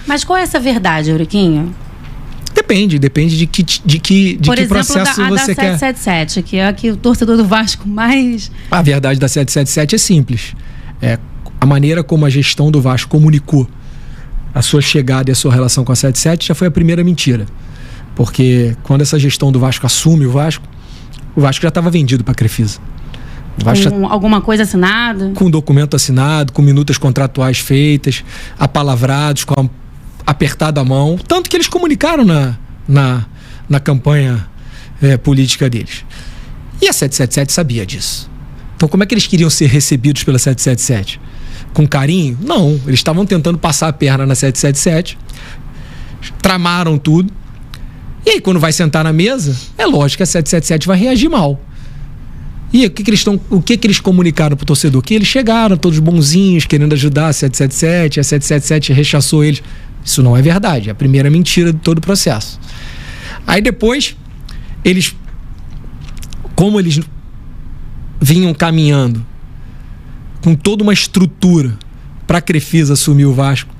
Mas qual é essa verdade, Euriquinho? Depende de que processo você quer. Por exemplo, da 777, que é a que o torcedor do Vasco mais... A verdade da 777 é simples. A maneira como a gestão do Vasco comunicou a sua chegada e a sua relação com a 77 já foi a primeira mentira. Porque quando essa gestão do Vasco assume o Vasco já estava vendido para a Crefisa. Com alguma coisa assinada? Com documento assinado, com minutas contratuais feitas, apalavrados, com apertada a mão. Tanto que eles comunicaram na campanha política deles. E a 777 sabia disso. Então como é que eles queriam ser recebidos pela 777? Com carinho? Não. Eles estavam tentando passar a perna na 777, tramaram tudo. E aí quando vai sentar na mesa, é lógico que a 777 vai reagir mal. E o que eles comunicaram pro torcedor? Que eles chegaram todos bonzinhos, querendo ajudar a 777, a 777 rechaçou eles. Isso não é verdade, é a primeira mentira de todo o processo. Aí depois, como eles vinham caminhando com toda uma estrutura para a Crefisa assumir o Vasco,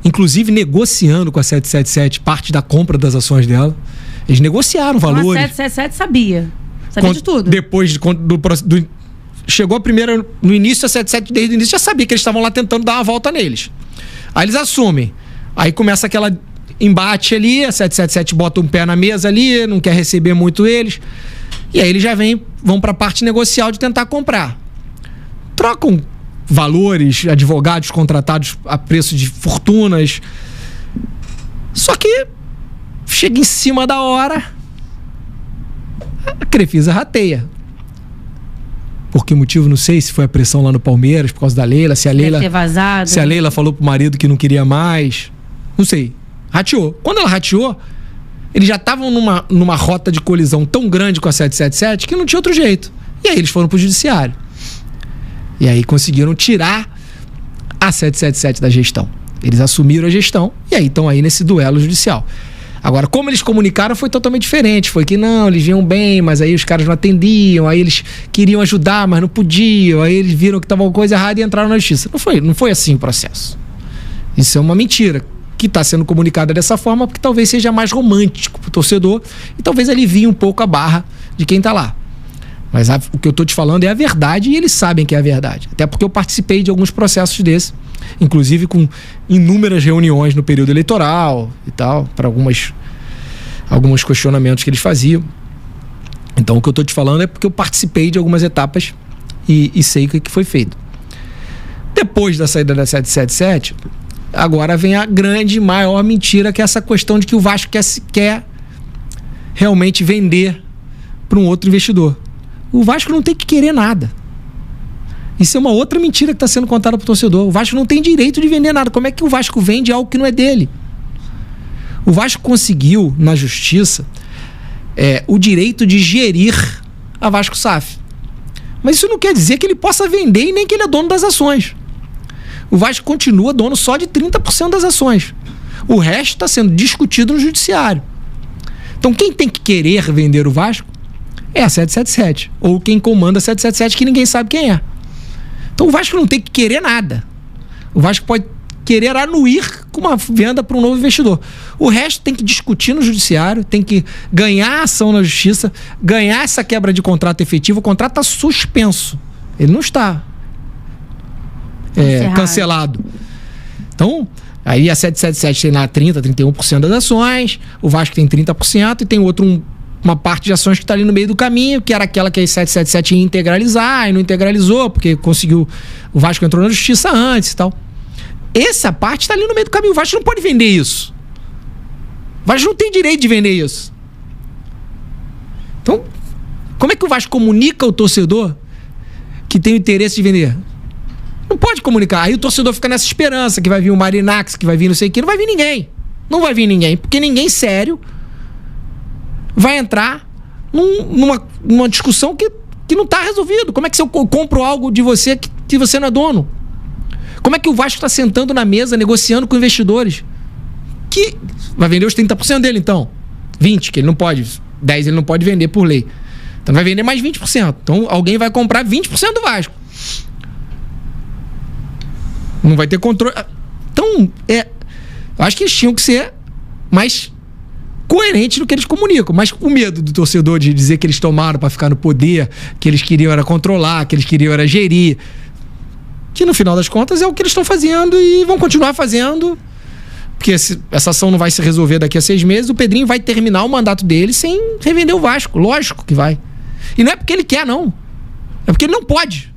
inclusive negociando com a 777 parte da compra das ações dela, eles negociaram valores. A 777 sabia de tudo. Depois chegou a primeira, no início, a 777 desde o início já sabia que eles estavam lá tentando dar uma volta neles. Aí eles assumem. Aí começa aquela embate ali, a 777 bota um pé na mesa ali, não quer receber muito eles. E aí eles já vão para a parte negocial de tentar comprar. Trocam valores, advogados contratados a preço de fortunas. Só que chega em cima da hora, a Crefisa rateia. Por que motivo? Não sei, se foi a pressão lá no Palmeiras por causa da Leila, se a Leila falou pro marido que não queria mais. Não sei. Rateou. Quando ela rateou, eles já estavam numa rota de colisão tão grande com a 777 que não tinha outro jeito. E aí eles foram pro judiciário. E aí conseguiram tirar a 777 da gestão. Eles assumiram a gestão e aí estão aí nesse duelo judicial. Agora, como eles comunicaram foi totalmente diferente. Foi que não, eles vinham bem, mas aí os caras não atendiam, aí eles queriam ajudar, mas não podiam, aí eles viram que estava alguma coisa errada e entraram na justiça. Não foi assim o processo. Isso é uma mentira que está sendo comunicada dessa forma porque talvez seja mais romântico para o torcedor e talvez alivie um pouco a barra de quem está lá. Mas o que eu estou te falando é a verdade e eles sabem que é a verdade. Até porque eu participei de alguns processos desses, inclusive com inúmeras reuniões no período eleitoral e tal, para alguns questionamentos que eles faziam. Então o que eu estou te falando é porque eu participei de algumas etapas e sei o que foi feito. Depois da saída da 777, agora vem a grande, maior mentira, que é essa questão de que o Vasco quer realmente vender para um outro investidor. O Vasco não tem que querer nada. Isso é uma outra mentira que está sendo contada para o torcedor. O Vasco não tem direito de vender nada. Como é que o Vasco vende algo que não é dele? O Vasco conseguiu, na justiça, o direito de gerir a Vasco SAF. Mas isso não quer dizer que ele possa vender e nem que ele é dono das ações. O Vasco continua dono só de 30% das ações. O resto está sendo discutido no judiciário. Então quem tem que querer vender o Vasco é a 777. Ou quem comanda a 777, que ninguém sabe quem é. Então o Vasco não tem que querer nada. O Vasco pode querer anuir com uma venda para um novo investidor. O resto tem que discutir no judiciário, tem que ganhar a ação na justiça, ganhar essa quebra de contrato efetivo. O contrato está suspenso. Ele não está cancelado. Então, aí a 777 tem lá 31% das ações, o Vasco tem 30% e tem uma parte de ações que está ali no meio do caminho, que era aquela que a 777 ia integralizar e não integralizou, porque o Vasco entrou na justiça antes e tal. Essa parte está ali no meio do caminho. O Vasco não pode vender isso. O Vasco não tem direito de vender isso. Então, como é que o Vasco comunica ao torcedor que tem o interesse de vender? Não pode comunicar. Aí o torcedor fica nessa esperança que vai vir o Marinax, que vai vir não sei o que. Não vai vir ninguém. Não vai vir ninguém. Porque ninguém sério vai entrar numa discussão que não está resolvido. Como é que se eu compro algo de você que você não é dono? Como é que o Vasco está sentando na mesa, negociando com investidores? Que vai vender os 30% dele, então. 20%, que ele não pode. 10% ele não pode vender por lei. Então vai vender mais 20%. Então alguém vai comprar 20% do Vasco. Não vai ter controle. Então, Eu acho que eles tinham que ser mais coerentes no que eles comunicam. Mas o medo do torcedor de dizer que eles tomaram para ficar no poder, que eles queriam era controlar, que eles queriam era gerir, que no final das contas é o que eles estão fazendo e vão continuar fazendo, porque essa ação não vai se resolver daqui a 6 meses. O Pedrinho vai terminar o mandato dele sem revender o Vasco. Lógico que vai. E não é porque ele quer, não. É porque ele não pode.